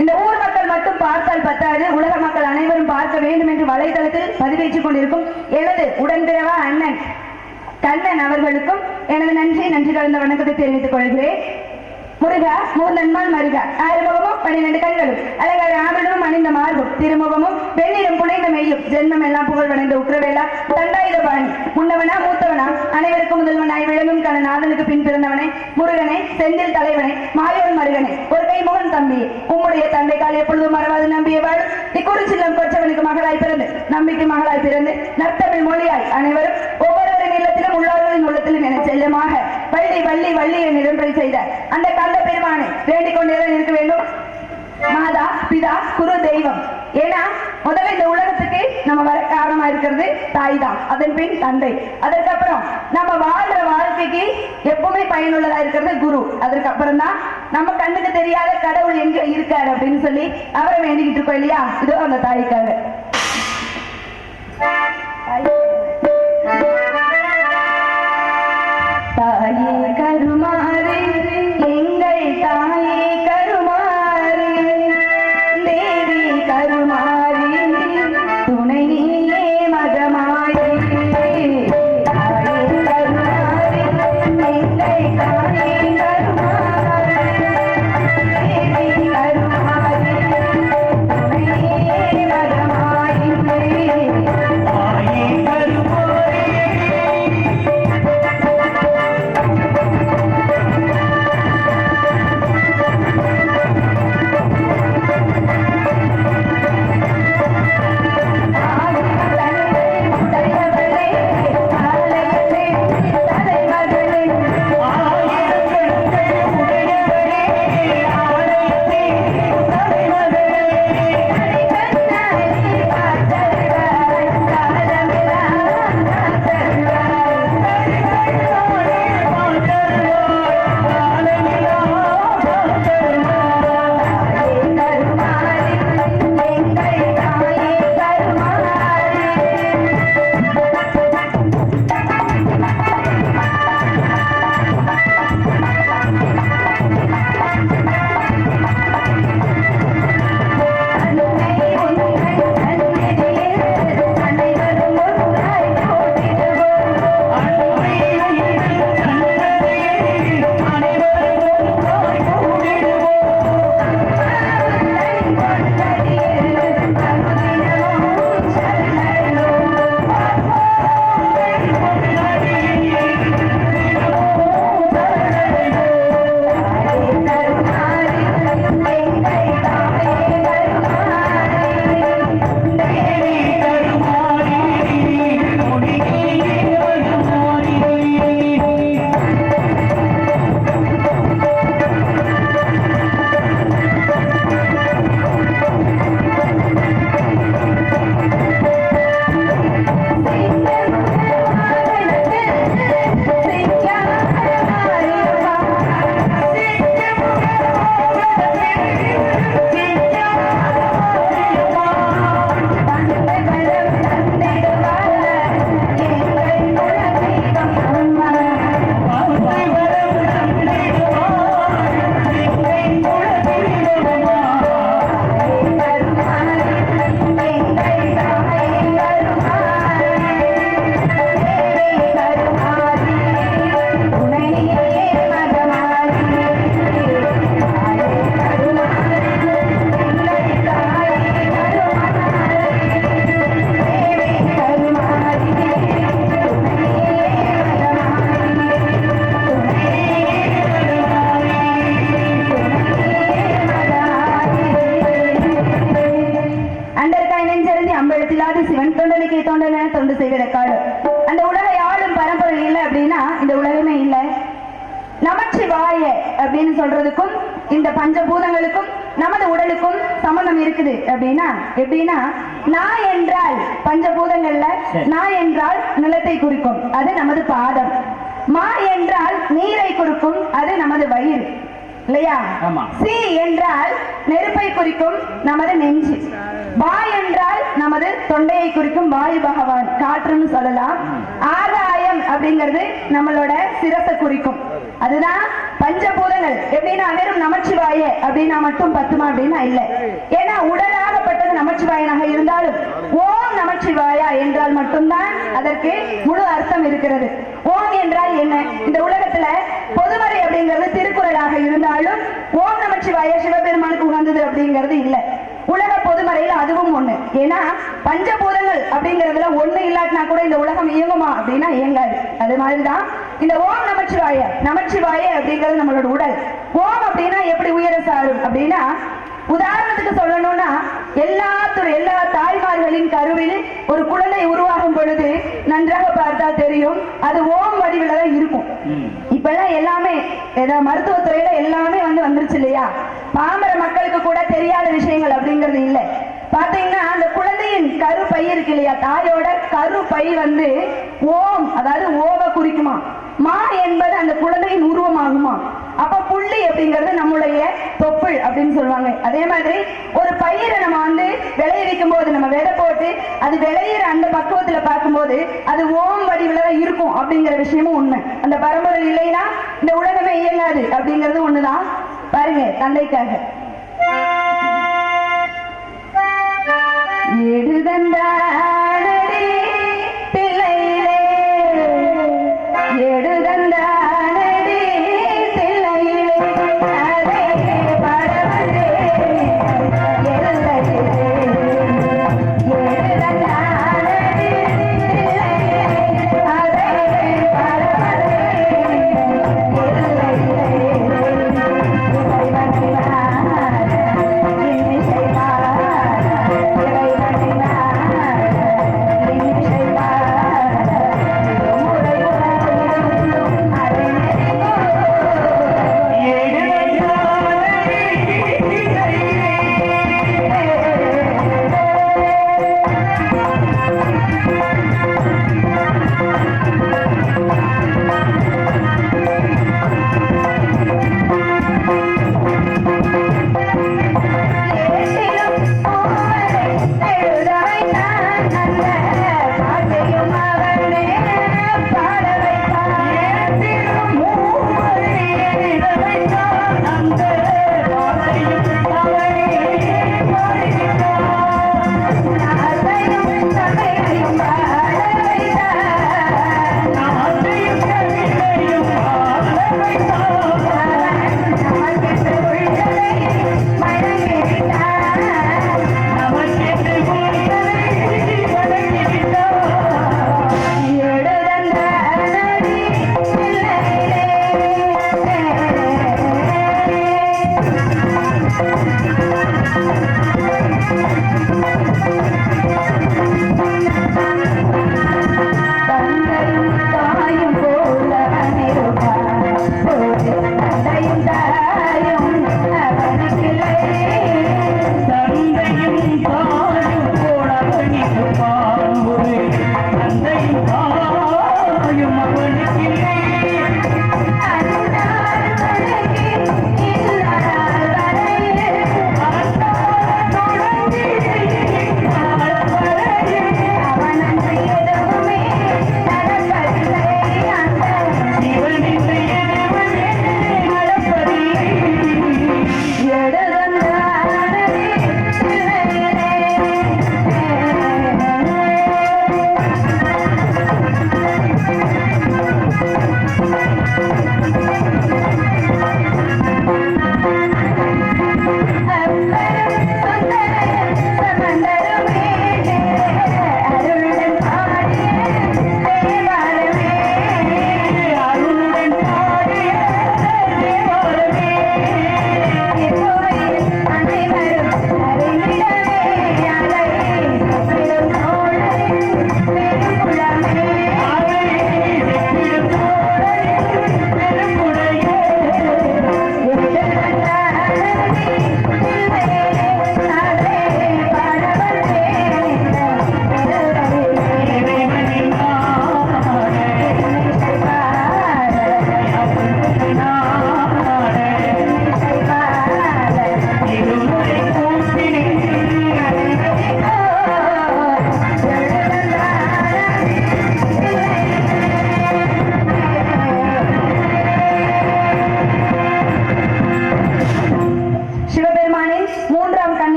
இந்த ஊர் மக்கள் மட்டும் பார்த்தால் பத்தாது, உலக மக்கள் அனைவரும் பார்க்க வேண்டும் என்று வலைதளத்தில் பதிவேற்றுக் கொண்டிருக்கும் எனது உடன்பிறவா அண்ணன் கண்ணன் அவர்களுக்கும் எனது நன்றி கலந்த வணக்கத்தை தெரிவித்துக் கொள்கிறேன். முருகா மூர்நன்மால் மருகா, 6 முகமும் 12 கண்களும் அழகாக ஆபரணமும் அணிந்த மார்பும் திருமுகமும் வெண்ணிலும் புனைந்த மெய்யும் ஜென்மம் எல்லாம் புகழ் வணைந்த உக்ரவேலா தண்டாயுத பாணி முன்னவனா மூத்தவனா அனைவருக்கும் முதல்வனாய் விளங்கும் கண்ணன் நாதனுக்கு பின் பிறந்தவனே முருகனை செந்தில் தலைவனை மாயோன் மருகனை ஒரு கை முகன் தம்பி உம்முடைய தந்தை கால் எப்பொழுதும் மறவாது நம்பிய வாழ் இக்குறிச்சில்லம் கொற்றவனுக்கு மகளாய் பிறந்து நம்பிக்கை மகளாய் பிறந்து நற்தமிழ் மொழியாய் அனைவரும் ஒவ்வொருவரின் இல்லத்திலும் உள்ளவர்களின் உள்ளத்திலும் என செல்லமாக வள்ளி வள்ளி வள்ளி என் இடம்பெறி செய்த அந்த கந்த பெருமானை வேண்டிக் கொண்டேதான் இருக்க வேண்டும். மாதா பிதா குரு தெய்வம். ஏன்னா முதல்ல இந்த உலகத்துக்கு நம்ம வர காரணமா இருக்கிறது தாய் தான், அதன் பின் தந்தை, அதற்கப்புறம் நம்ம வாழ்ற வாழ்க்கைக்கு எப்பவுமே பயனுள்ளதா இருக்கிறது குரு, அதற்கப்புறம் தான் நம்ம கண்ணுக்கு தெரியாத கடவுள் எங்க இருக்காரு அப்படின்னு சொல்லி அவரை வேண்டிக்கிட்டு இருக்கோம் இல்லையா. இதோ அந்த தாய்க்காக. தாயே கருமாறே எங்கள் தாயே கருமாறே தேவி கருமாறே துணை நீயே மகமாயே தாயே கருமாறே எங்கள் தாயே கருமாறே தேவி கருமாறே துணை நீயே மகமாயே அப்படின்னு சொல்றதுக்கும் இந்த பஞ்சபூதங்களுக்கும் நமது உடலுக்கும் சம்பந்தம் இருக்குது எப்படின்னா நான் என்றால் பஞ்சபூதங்கள்ல நான் என்றால் நிலத்தை குறிக்கும், அது நமது பாதம். மா என்றால் நீரை குறிக்கும், அது நமது வயிறு இல்லையா? சி என்றால் நெருப்பை குறிக்கும், நமது நெஞ்சு. பா என்றால் நமது தொண்டையை குறிக்கும், வாயு பகவான் காற்றுன்னு சொல்லலாம். ஆகாயம் அப்படிங்கிறது நம்மளோட சிரசை குறிக்கும். அதுதான் பஞ்சபூதங்கள். எப்படின்னா வெறும் நமச்சிவாய அப்படின்னா மட்டும் பத்துமா அப்படின்னா இல்லை. ஏன்னா உடலாகப்பட்டது நமச்சிவாயனாக இருந்தாலும் ஓம் நமச்சிவாயா என்றால் மட்டும்தான் அதற்கு முழு அர்த்தம் இருக்கிறது. ஓம் என்றால் என்ன? இந்த உலகத்துல பொதுமறை அப்படிங்கிறது திருக்குறளாக இருந்தாலும் ஓம் நமச்சிவாய சிவபெருமானுக்கு உகந்தது அப்படிங்கிறது இல்லை. உலக பொதுமறையில அதுவும் ஒண்ணு. ஏன்னா பஞ்சபூதங்கள் அப்படிங்கறதுல ஒண்ணு இல்லாட்டினா கூட இந்த உலகம் இயங்குமா அப்படின்னா இயங்காது. அது மாதிரிதான் இந்த ஓம் நமச்சிவாய அப்படிங்கிறது நம்மளோட உடல். ஓம் அப்படின்னா எப்படி உயர சாரும் அப்படின்னா, உதாரணத்துக்கு சொல்லணும்னா எல்லா தாய்மார்களின் கருவில் ஒரு குழந்தை உருவாகும் பொழுது நன்றாக பார்த்தா தெரியும் அது ஓம் வடிவில தான் இருக்கும். இப்பெல்லாம் எல்லாமே மருத்துவத்துறையில எல்லாமே வந்துருச்சு இல்லையா? பாமர மக்களுக்கு கூட தெரியாத விஷயங்கள் அப்படிங்கிறது இல்லை. பாத்தீங்கன்னா அந்த குழந்தையின் கருப்பை இருக்கு இல்லையா, தாயோட கருப்பை ஓம் அதாவது ஓவ குறிக்குமா. மா என்பது அந்த குழந்தையின் உருவமாகுமா. அப்ப புள்ளி அப்படிங்கிறது நம்முடைய தொப்புள் அப்படின்னு சொல்லுவாங்க. அதே மாதிரி ஒரு பயிரை நம்ம விளைவிக்கும் போது நம்ம விதை போட்டு அது விளையிற அந்த பக்குவத்துல பார்க்கும்போது அது ஓம் வடிவில தான் இருக்கும் அப்படிங்கிற விஷயமும் உண்மை. அந்த பரம்பரை இல்லைன்னா இந்த உலகமே இயங்காது அப்படிங்கிறது ஒண்ணுதான். பாருங்க, தந்தைக்காக எடுதந்தானடி பிள்ளையிலே எடுதந்தானடி பிள்ளையிலே அதே பரவந்தே எல்லையிலே எடுதந்தானடி பிள்ளையிலே அதே பரவந்தே எல்லையிலே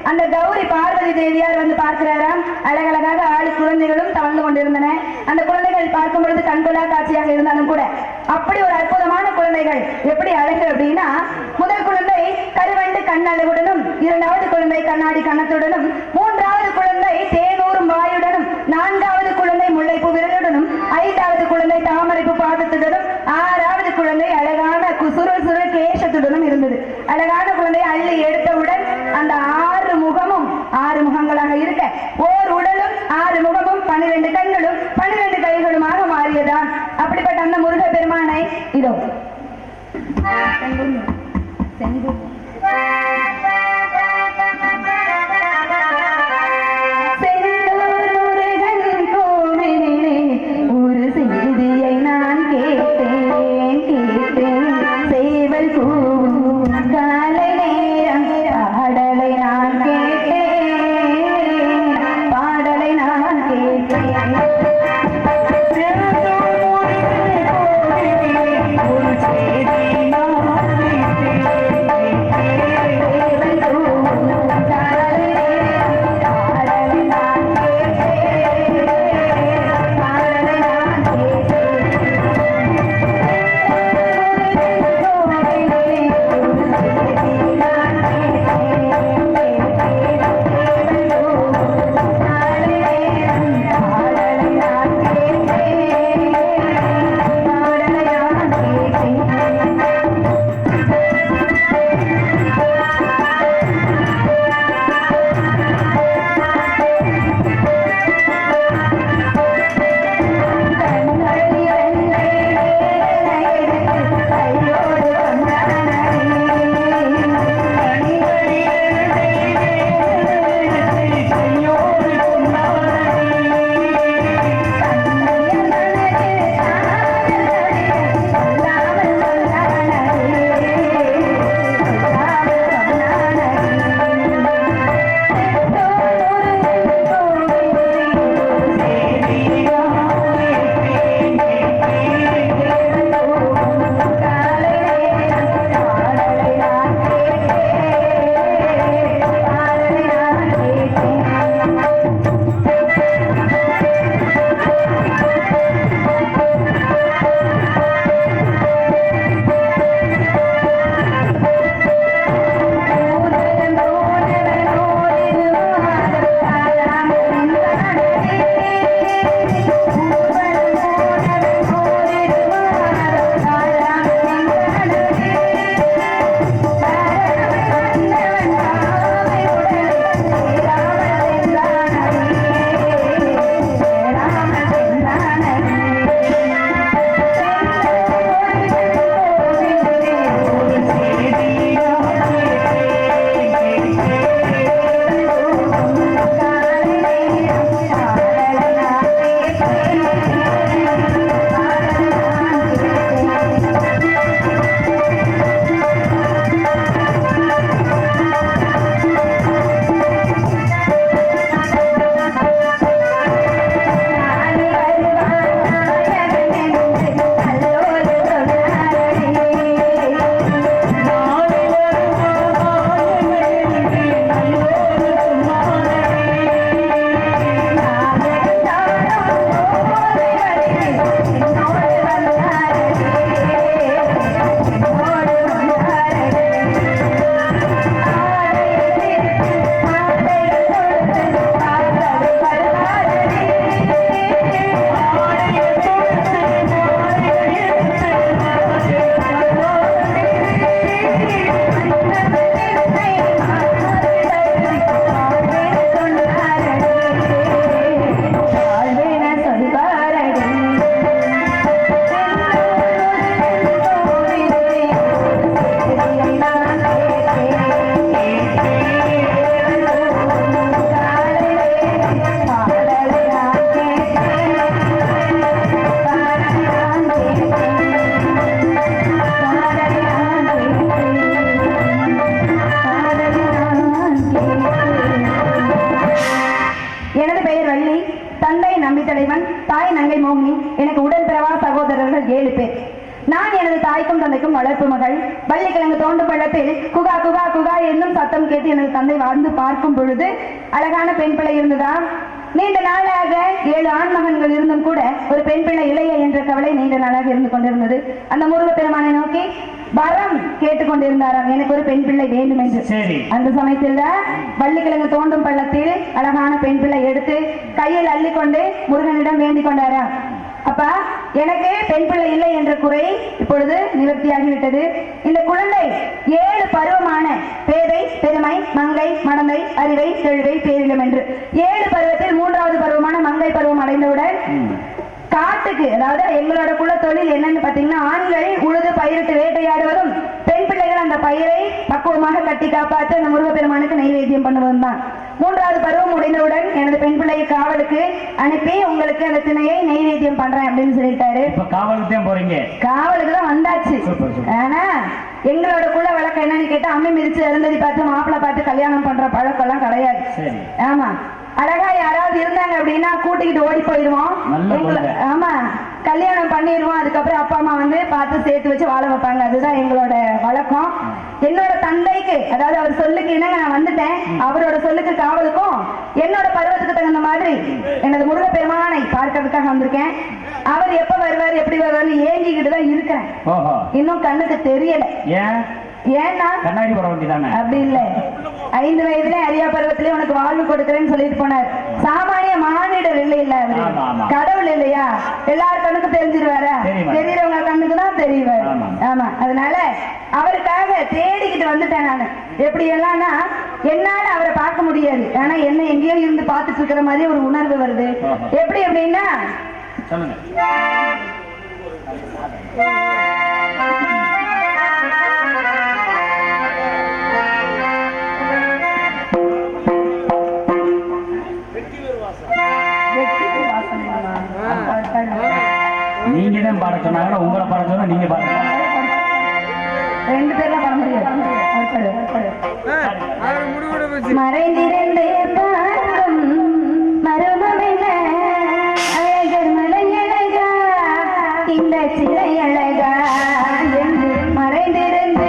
அந்த கௌரி பார்வதி தேவியார் வந்து பார்க்கிறாராம். அழகழகாக 6 குழந்தைகளும் தவழ்ந்து கொண்டிருந்தன. அந்த குழந்தைகள் பார்க்கும் பொழுது கண்கொள்ளா காட்சியாக இருந்தாலும் கூட அப்படி ஒரு அற்புதமான குழந்தைகள். எப்படி அழகு அப்படின்னா, முதல் குழந்தை கருவண்டு கண்ணழகுடனும், 2வது குழந்தை கண்ணாடி கண்ணத்துடனும், 3வது குழந்தை தேனூரும் வாயுடனும், 4வது குழந்தை முல்லைப்பூ விரலுடனும், 5வது குழந்தை தாமரைப்பு பாதத்துடனும், 6வது குழந்தை அழகான சுருள் சுருள் கேசத்துடனும் இருந்தது. அழகான குழந்தை அள்ளி எடுத்தவுடன் அந்த 6 முகமும் 6 முகங்களாக இருக்க, ஓர் உடலும் 6 முகமும் 12 கண்களும் 12 கைகளுமாக மாறியதான். அப்படிப்பட்ட அந்த முருக பெருமானை இதோ ஒரு செய்தியை நான் கேட்டேன் கேட்டேன் சேவல் கூவும் காலை நேரம் பாடலை நான் கேட்டேன் பாடலை நான் கேட்டேன் நான் எனது தாய்க்கும் தந்தைக்கும் வளர்ப்பு மகள். வள்ளிக்கிழங்கு தோண்டும் பள்ளத்தில் குகா குகா குகா என்னும் சத்தம் கேட்டு எனது தந்தை வாழ்ந்து பார்க்கும் பொழுது அழகான பெண் பிள்ளை இருந்ததா. நீண்ட நாளாக 7 ஆண் மகன்கள் இருந்தும் கூட ஒரு பெண் பிள்ளை இல்லையே என்ற கவலை நீண்ட நாளாக இருந்து கொண்டிருந்தது. அந்த முருகப்பெருமானை நோக்கி வரம் கேட்டுக்கொண்டிருந்தாராம், எனக்கு ஒரு பெண் பிள்ளை வேண்டும் என்று. அந்த சமயத்தில் வள்ளிக்கிழங்கு தோண்டும் பள்ளத்தில் அழகான பெண் பிள்ளை எடுத்து கையில் அள்ளிக்கொண்டு முருகனிடம் வேண்டிக் கொண்டாராம். அப்பா, எனக்கு பெண் பிள்ளை இல்லை என்ற குறை இப்பொழுது நிவர்த்தியாகிவிட்டது. இந்த குழந்தை 7 பருவமான பேதை, பெருமை, மங்கை, மடந்தை, அறிவை, தெளிவை, பேரிலம் என்று 7 பருவத்தில் 3வது பருவமான மங்கை பருவம் அடைந்தவுடன் காட்டுக்கு, அதாவது எங்களோட குல தொழில் என்னன்னு பாத்தீங்கன்னா, ஆண்கள் உழுது பயிரிட்டு வேட்டையாடுவதும், பெண் பிள்ளைகள் அந்த பயிரை பக்குவமாக கட்டி காப்பாற்ற அந்த முருகப்பெருமானுக்கு நைவேத்தியம் பண்ணுவதும் தான். 3வது பருவம் முடிந்தவுடன் எனது பெண் பிள்ளையை காவலுக்கு அனுப்பி உங்களுக்கு அந்த திணையை நைவேத்தியம் பண்றேன் அப்படின்னு சொல்லிட்டாரு. காவலுக்கு தான் வந்தாச்சு. ஆனா எங்களோட குல வழக்கம் என்னன்னு கேட்டா, அம்மி மிதிச்சு இறந்ததி பார்த்து மாப்பிள்ளை பார்த்து கல்யாணம் பண்ற பழக்கம் எல்லாம் கிடையாது. ஆமா, அழகா யாராவது இருந்தாங்க அப்படின்னா கூட்டிக்கிட்டு ஓடி போயிடுவோம். ஆமா, கல்யாணம் பண்ணிடுவோம். அதுக்கப்புறம் அப்பா அம்மா வந்து பார்த்து சேர்த்து வச்சு வாழ வைப்பாங்க. அதுதான் எங்களோட வழக்கம். என்னோட தந்தைக்கு, அதாவது அவர் சொல்லுக்கு என்னங்க நான் வந்துட்டேன், அவரோட சொல்லுக்கு காவலுக்கும் என்னோட பருவத்துக்கு தகுந்த மாதிரி எனது முருகப்பெருமானை பார்க்கறதுக்காக வந்திருக்கேன். அவர் எப்ப வருவார் எப்படி வருவார்னு ஏங்கிக்கிட்டு தான் இருக்கிறேன். இன்னும் கண்ணுக்கு தெரியல. ஏன்னா கண்ணாடி போட வேண்டியதானே? அப்படி இல்ல, 5 வயதுல அரியா பருவத்திலே உனக்கு வாழ்வு கொடுக்கிறேன்னு சொல்லிட்டு போனார். சாமானிய மானிடர் இல்லை, இல்ல அவரு கடவுள் இல்லையா? எல்லாரும் கண்ணுக்கு தெரிஞ்சிருவாரா? தெரியறவங்க கண்ணுக்கு தான் தெரியுவாரு. ஆமா, அதனால அவருக்காக தேடிக்கிட்டு வந்துட்டேன் நானு. எப்படி எல்லாம்னா, என்னால அவரை பார்க்க முடியாது, ஆனா என்ன எங்கேயோ இருந்து பார்த்துட்டு இருக்கிற மாதிரி ஒரு உணர்வு வருது. எப்படி அப்படின்னா, நீங்க தான் பாட சொன்னாங்க, உங்களை பாட சொன்னா நீங்க பாடுங்க. 2 பேரும் பாட முடியாது. மறைந்திருந்த மருமமென அழகர் மலையழகா, இந்த சிலை அழகா என்று மறைந்திருந்து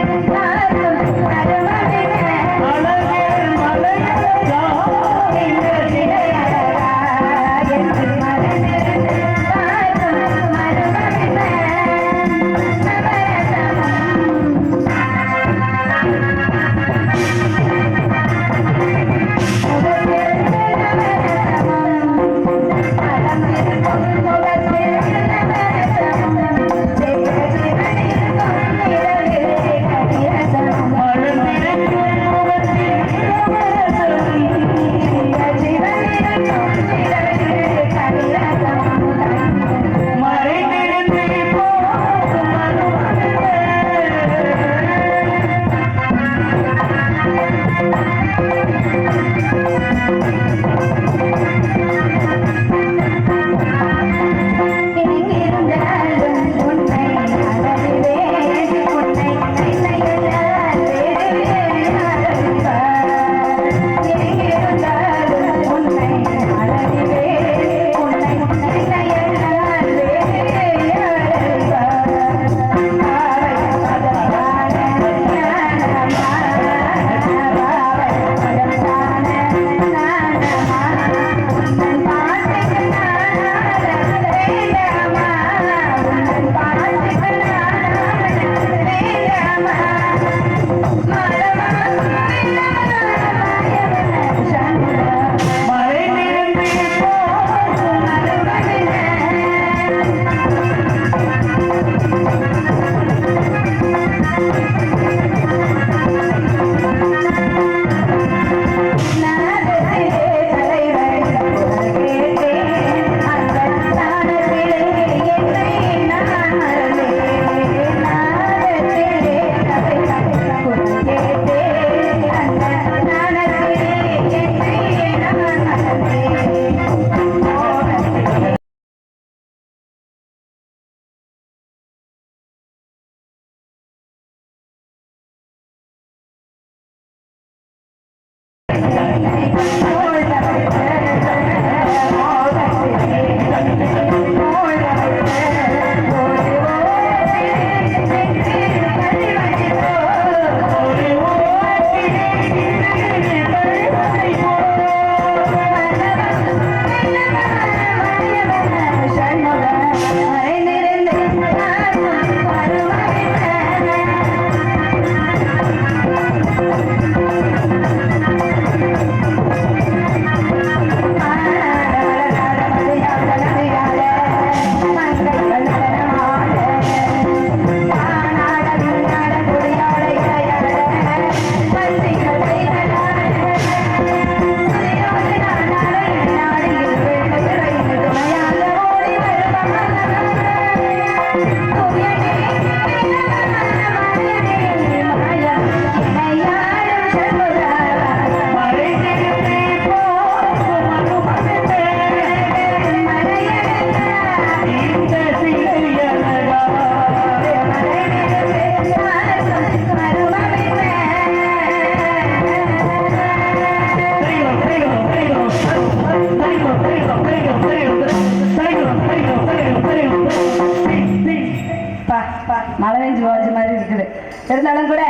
வாஜ் மாதிரி இருக்குது. இருந்தாலும் கூட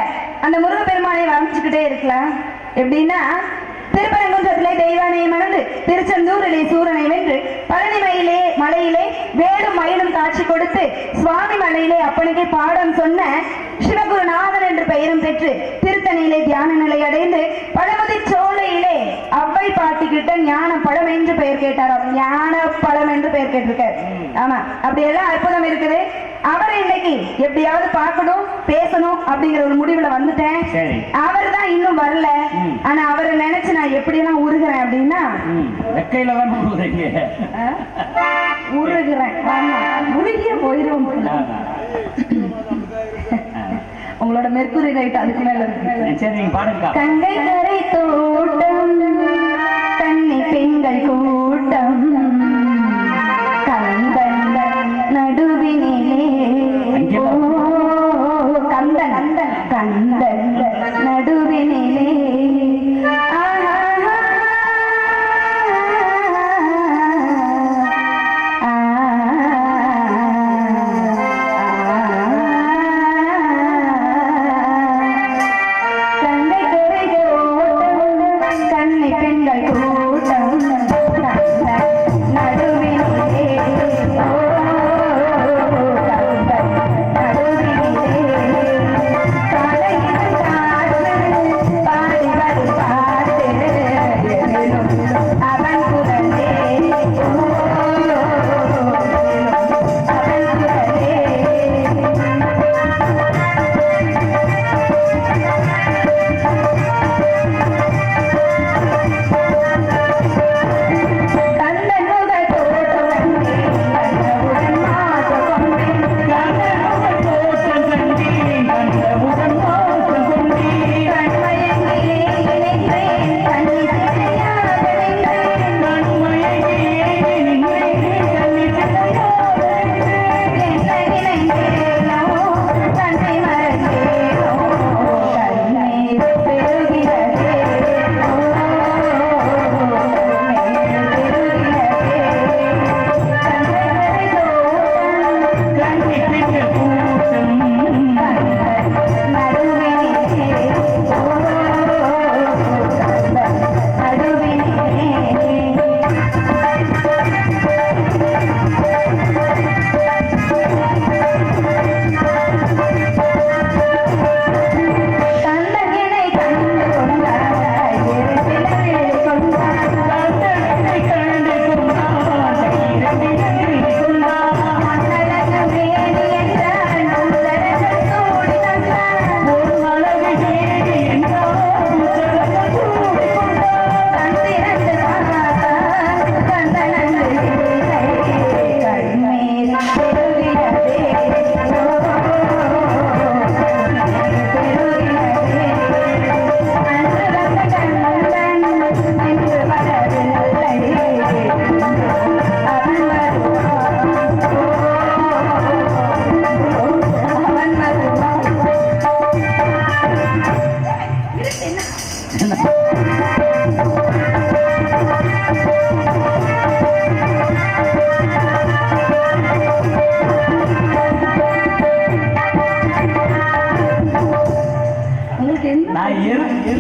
அந்த முருகப்பெருமானை வர்ணிச்சுக்கிட்டே இருக்கலாம். எப்படின்னா, திருப்பரங்குன்றத்திலே தெய்வானையை மணந்து திருச்செந்தூரிலே சூரனை வென்று பழனி மலையிலே வேலும் மயிலும் காட்சி கொடுத்து சுவாமி மலையிலே அப்பனுக்கு பாடம் சொன்ன சிவகுருநாதன் என்று பெயரும் பெற்று திருத்தணியிலே தியான நிலை அடைந்து பழமுதி சோலையிலே அவ்வை பாட்டிக்கிட்ட ஞான பழம் என்று பெயர் கேட்டாராம். ஞான பழம் என்று பெயர் கேட்டிருக்காரு. ஆமா, அப்படி எல்லாம் அற்புதம் இருக்குது. அவரை இன்னைக்கு எப்படியாவது பார்க்கணும், பேசணும் அப்படிங்கிற ஒரு முடிவுல வந்துட்டேன். அவர் தான் இன்னும் வரல. ஆனா அவரை நினைச்சு நான் எப்படி எல்லாம் உருகிறேன் அப்படின்னா, உருகிறேன். ஆமா, உருகிய போயிரும். உங்களோட மெர்க்குரி ரைட் அதுக்கு மேல இருக்கு. கங்கை கரை தோட்டம், கன்னி பெண்கள் கூட்டம், கந்தன் நடுவினிலே கந்தன் நடுவினிலே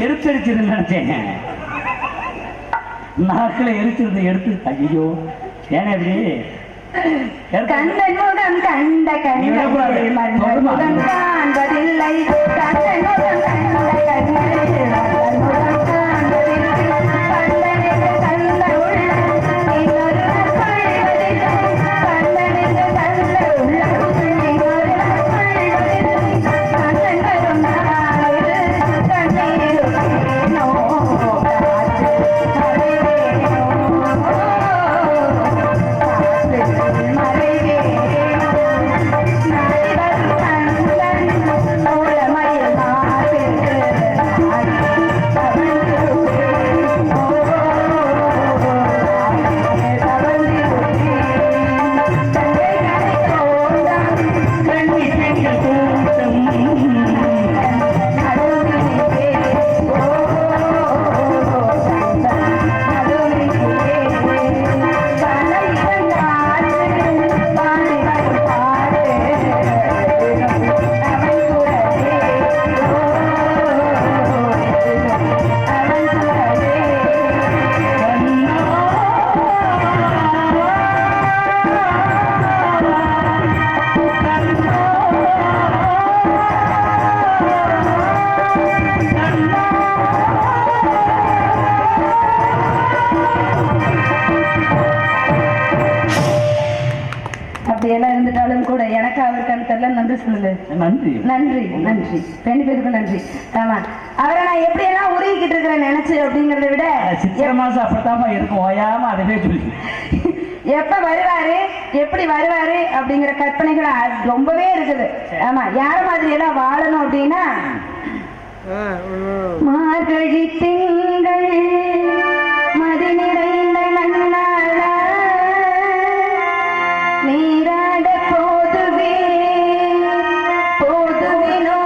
எரிச்சிருச்சுன்னு நினைச்சேன். நாக்கில எரிச்சிருந்த எடுத்து ஐயோ ஏன்னா எப்படி கண்ணன் முகம் கண்ட கண்கள் மன்மதன் காண்பதில்லை. கண்ணன் முகம் கண்ட கண்கள் மன்மதன் காண்பதில்லை. கண்ணனுக்கு கண்ட உள்ளம் இன்னொரு கொள்வதில்லை. கண்ணனுக்கு கண்ட உள்ளம் இன்னொரு கொள்வதில்லை. கண்ணன் வரும் நாளில் கண்ணீர் வேணோ காற்று மழை வேணோ மழை வேணோ நாளை வரும் கண்ணன் மூலமயில் மாறு எல்லாம் இருந்துட்டாலும் கூட எனக்கு அவருக்கான தெரியல நன்றி சொல்லுங்க. நன்றி நன்றி நன்றி 2 பேருக்கும் நன்றி. ஆமா அவரை நான் எப்படி எல்லாம் உருகிக்கிட்டு இருக்கிறேன் நினைச்சு அப்படிங்கறத விட சித்திரை மாசம் அப்படித்தாம இருக்கும் ஓயாம அதவே சொல்லி எப்ப வருவாரு எப்படி வருவாரு அப்படிங்கிற கற்பனைகள் ரொம்பவே இருக்குது. ஆமா யார மாதிரி எல்லாம் வாழணும் அப்படின்னா மார்கழி திங்கள் மதி நிறைந்த நன்னாள நீராட போதுவே போதுவினோ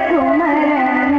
குமரன்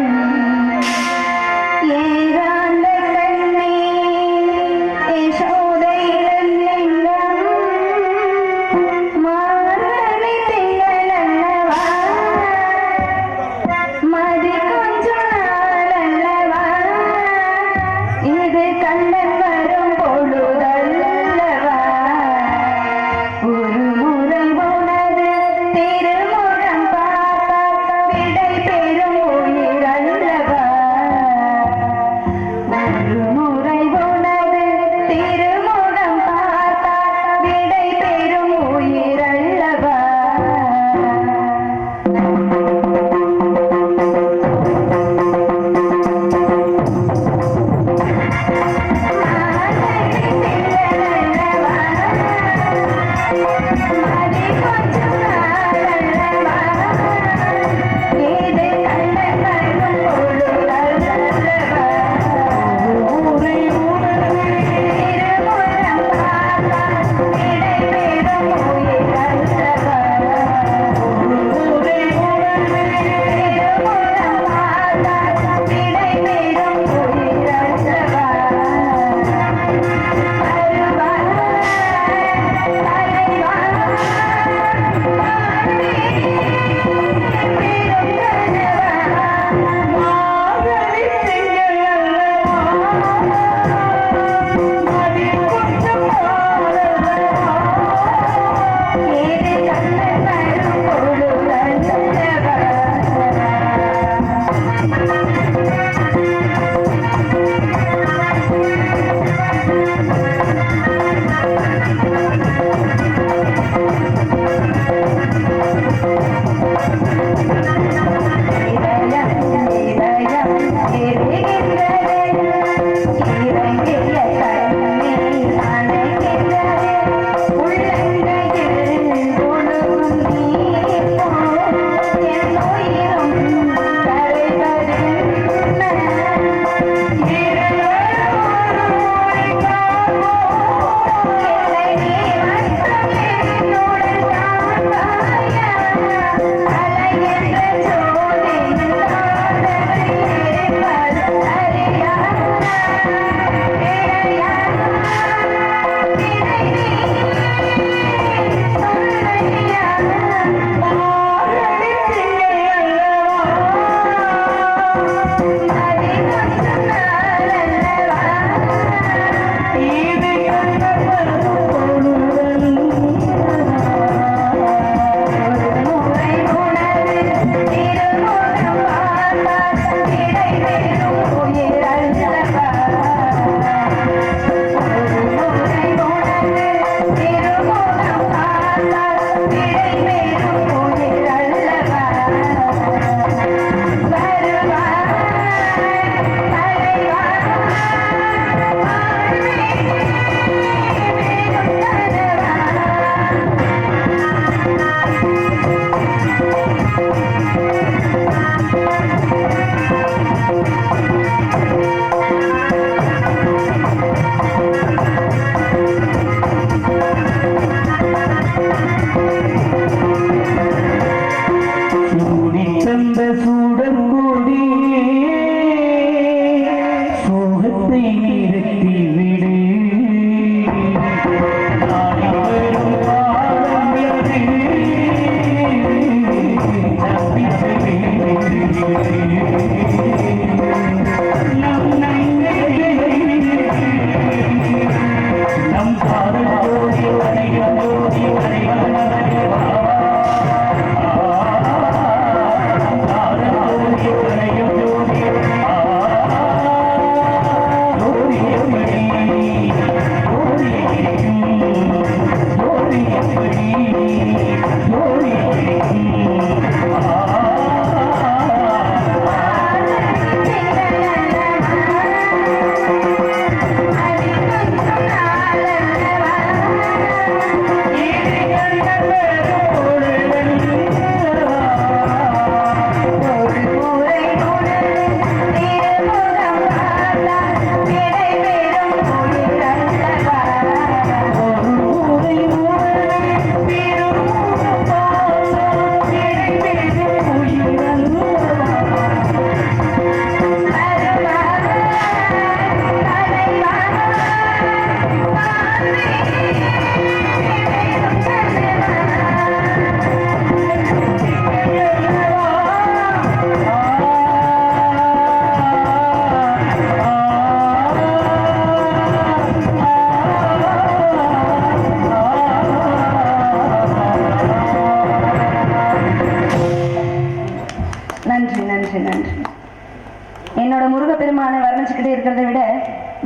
என்னோட முருகப்பெருமானை வர்ணிச்சுக்கிட்டே இருக்கிறத விட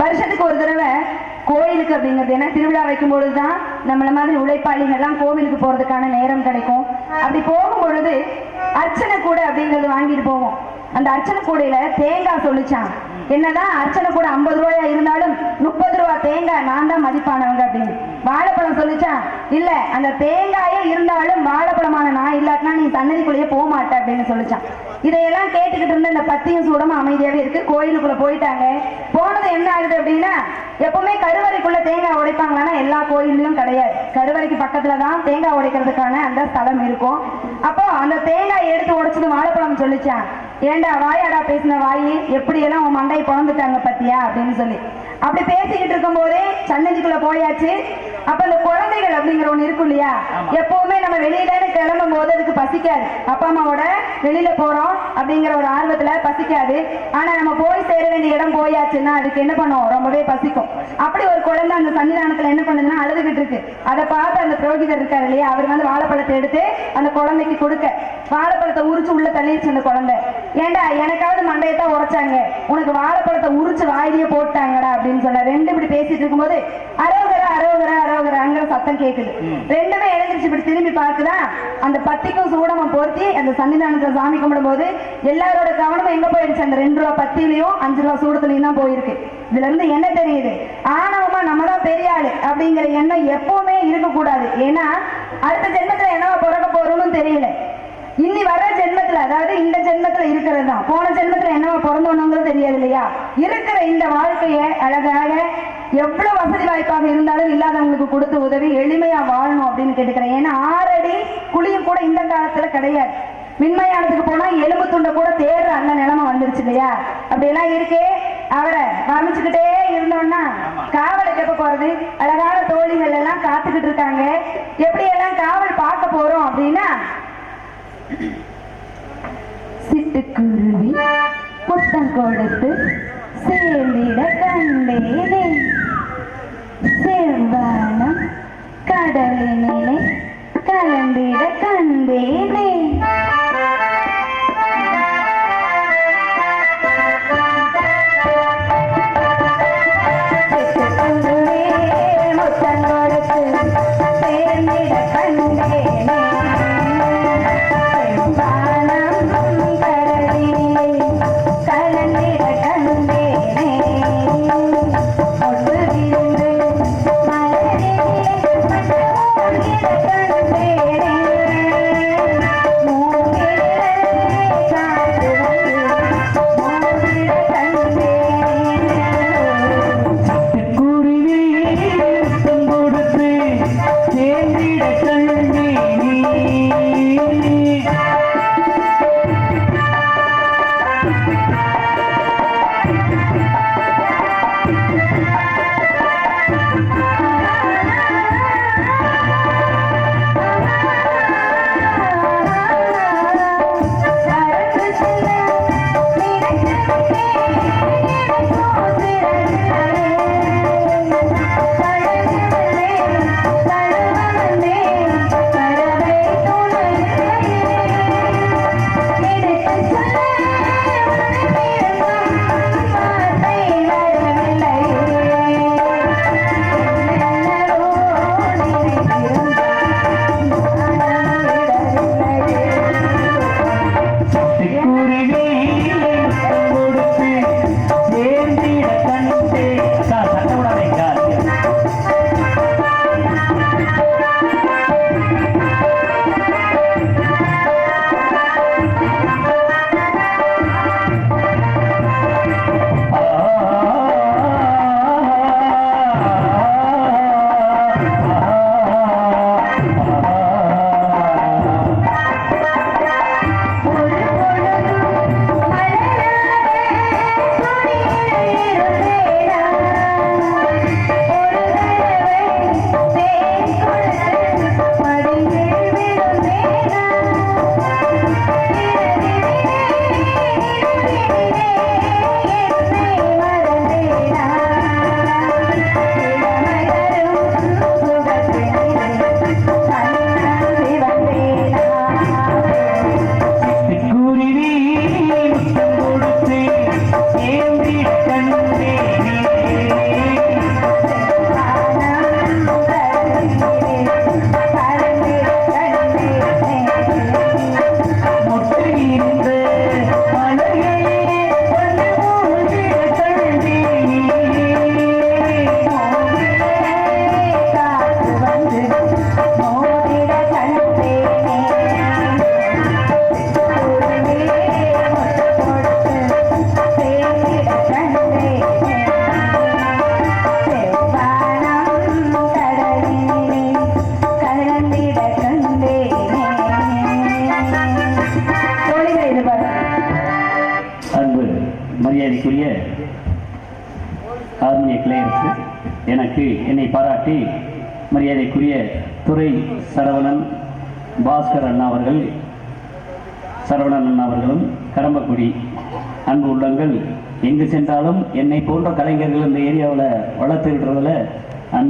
வருஷத்துக்கு ஒரு தடவை கோயிலுக்கு அப்படிங்கிறது ஏன்னா திருவிழா வைக்கும் பொழுதுதான் நம்மள மாதிரி உழைப்பாளிகள் எல்லாம் கோவிலுக்கு போறதுக்கான நேரம் கிடைக்கும். அப்படி போகும் பொழுது அர்ச்சனை கூட அப்படிங்கிறது வாங்கிட்டு போவோம். அந்த அர்ச்சனை கூடையில தேங்காய் சொல்லிச்சான். என்னதான் அர்ச்சனை கூட 50 ரூபாயா இருந்தாலும் 30 ரூபா தேங்காய் நான் தான் மதிப்பானவங்க அப்படின்னு. வாழைப்பழம் சொல்லிச்சான், இல்ல அந்த தேங்காயே இருந்தாலும் வாழைப்பழமான நான் இல்லாட்டினா நீ சன்னதிக்குள்ளேயே போக மாட்ட அப்படின்னு சொல்லிச்சான். இதையெல்லாம் கேட்டுக்கிட்டு இருந்த இந்த பத்தியும் சூடமா அமைதியாவே இருக்கு. கோயிலுக்குள்ள போயிட்டாங்க. போனது என்ன ஆகுது அப்படின்னா, எப்பவுமே கருவறைக்குள்ள தேங்காய் உடைப்பாங்களான்னா எல்லா கோயிலையும் கிடையாது. கருவறைக்கு பக்கத்துலதான் தேங்காய் உடைக்கிறதுக்கான அந்த ஸ்தலம் இருக்கும். அப்போ அந்த தேங்காய் எடுத்து உடைச்சது வாழைப்பழம் சொல்லிச்சான், ஏண்டா வாயாடா பேசின வாயி, எப்படி எல்லாம் உன் மண்டையை பிறந்துட்டாங்க பத்தியா அப்படின்னு சொல்லி. அப்படி பேசிக்கிட்டு இருக்கும் போதே சன்னதிக்குள்ள போயாச்சு. அப்ப அந்த குழந்தைகள் அப்படிங்கிற ஒண்ணு இருக்கும் இல்லையா, எப்பவுமே நம்ம வெளியில கிளம்பும் போது அதுக்கு பசிக்காது. அப்பா அம்மாவோட வெளியில போறோம் அப்படிங்கிற ஒரு ஆர்வத்துல பசிக்காது. ஆனா நம்ம போய் சேர வேண்டிய இடம் போயாச்சுன்னா அதுக்கு என்ன பண்ணும், ரொம்பவே பசிக்கும். அப்படி ஒரு குழந்தை அந்த சன்னிதானத்துல என்ன பண்ணுதுன்னா அழுதுகிட்டு இருக்கு. அதை பார்த்து அந்த புரோகிதர் இருக்காரு இல்லையா, அவர் வந்து வாழைப்பழத்தை எடுத்து அந்த குழந்தைக்கு கொடுக்க, வாழைப்பழத்தை உரிச்சு உள்ள தள்ளிடுச்சு அந்த குழந்தை. ஏண்டா எனக்காவது மண்டையத்தான் உடைச்சாங்க, உனக்கு வாழைப்பழத்தை உரிச்சு வாயிலேயே போட்டாங்கடா அப்படின்னு சொல்ல. ரெண்டு இப்படி பேசிட்டு இருக்கும்போது அரோகரா அரோகரா அரோகராங்கிற சத்தம் கேக்குது. ரெண்டுமே எழுந்திருச்சு இப்படி திரும்பி பார்க்குதா, அந்த பத்திக்கும் சூடமும் பொருத்தி அந்த சன்னிதானத்துல சாமி கும்பிடும் போது எல்லாரோட கவனமும் எங்க போயிடுச்சு, அந்த 2 ரூபா பத்திலையும் 5 ரூபா சூடத்துலயும் தான் போயிருக்கு. இதுல இருந்து என்ன தெரியுது, ஆணவமா நம்ம தான் பெரிய ஆளு அப்படிங்கிற எண்ணம் எப்பவுமே இருக்கக்கூடாது. ஏன்னா அடுத்த ஜென்மத்துல என்னவா பிறக்க போறோம்னு தெரியல. இன்னி வர ஜென்மத்துல, அதாவது இந்த ஜென்மத்துல இருக்கிறது தான், போன ஜென்மத்துல என்னவா பிறந்தோம்ங்கிறது தெரியாது இல்லையா. இருக்கிற இந்த வாழ்க்கைய அழகாக எவ்வளவு வசதி வாய்ப்பாக இருந்தாலும் இல்லாதவங்களுக்கு கொடுத்து உதவி எளிமையா வாழணும் அப்படின்னு கேட்டுக்கிறேன். ஏன்னா 6 அடி குழியும் கூட இந்த காலத்துல கிடையாது. மின்மயானத்துக்கு போனா எலும்பு துண்டை கூட தேடுற அந்த நிலைமை வந்துருச்சு இல்லையா. அப்படி எல்லாம் இருக்கே, அவரை வர்ணிச்சுக்கிட்டே இருந்தோம்னா காவலுக்கு எப்ப போறது. அழகான தோழிகள் எல்லாம் காத்துக்கிட்டு இருக்காங்க. எப்படி எல்லாம் காவல் பார்க்க போறோம் அப்படின்னா, சிட்டுக்குருவி முத்தம் கொடுத்து சேர்ந்திட கண்டேனே, செவ்வானம் கடலினிலே கலந்திட கண்டேனே. அன்பு மரியாதைக்குரிய ஆர்மிய கிளையரசு எனக்கு என்னை பாராட்டி மரியாதைக்குரிய துறை சரவணன் பாஸ்கர் அண்ணா அவர்கள் சரவணன் அண்ணா அவர்களும் கடம்பக்குடி அன்பு உள்ளங்கள் எங்கு சென்றாலும் என்னை போன்ற கலைஞர்கள் இந்த ஏரியாவில் வளர்த்துக்கிட்டதில் அன்பு